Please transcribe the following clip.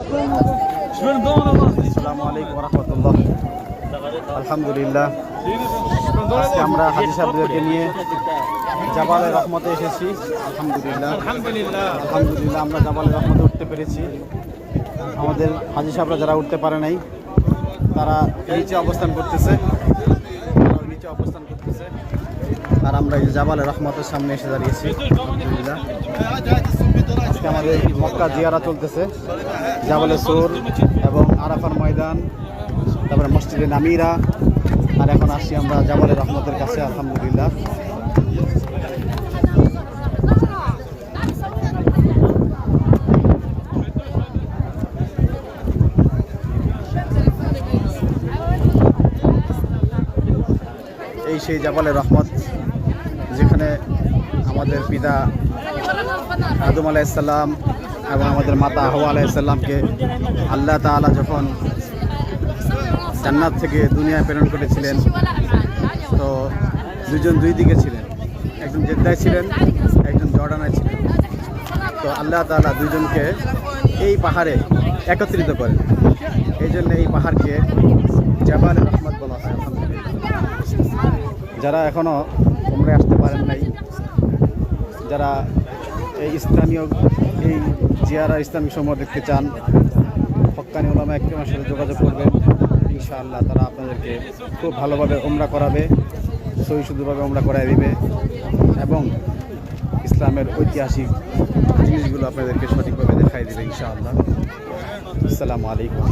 আসসালামু আলাইকুম ওয়া রাহমাতুল্লাহ। আলহামদুলিল্লাহ, আজকে আমরা হাজী সাহেবদেরকে নিয়ে জাবালে রহমতে এসেছি। আলহামদুলিল্লাহ আমরা জাবালে রহমতে উঠতে পেরেছি। আমাদের হাজী সাহেবরা যারা উঠতে পারে নাই তারা নিচে অবস্থান করতেছে, আর আমরা এই জাবালে রহমতের সামনে এসে দাঁড়িয়েছি। আলহামদুলিল্লাহ, আজকে আমাদের মক্কা জিয়ারা চলতেছে, জাবালে সোর এবং আরাফার ময়দান, তারপরে মসজিদে নামিরা, আর এখন আসছি আমরা জাবালে রহমতের কাছে। আলহামদুলিল্লাহ, এই সেই জাবালে রহমত যেখানে আমাদের পিতা আদম আলাইহিসসালাম এবং আমাদের মাতা হাওয়া আলাইহিসসালামকে আল্লাহ তাআলা যখন জান্নাত থেকে দুনিয়ায় প্রেরণ করেছিলেন, তো দুজন দুই দিকে ছিলেন, একজন জেদ্দায় ছিলেন, একজন জর্ডানে ছিলেন। তো আল্লাহ তাআলা দুইজনকে এই পাহাড়ে একত্রিত করেন, এই জন্য এই পাহাড়কে জাবালে রহমত বলা হয়। যারা এখনও উমরায় আসতে পারেন নাই, যারা এই স্থানীয় এই জিয়ারা ইসলামিক সমূহ দেখতে চান, হক্কানি উলামা ইকরামের সাথে যোগাযোগ করবেন। ইনশাআল্লাহ তারা আপনাদেরকে খুব ভালোভাবে উমরা করাবে, সহি শুদ্ধভাবে উমরা করায় দিবে এবং ইসলামের ঐতিহাসিক জিনিসগুলো আপনাদেরকে সঠিকভাবে দেখাই দিবে ইনশাআল্লাহ। আসসালামু আলাইকুম।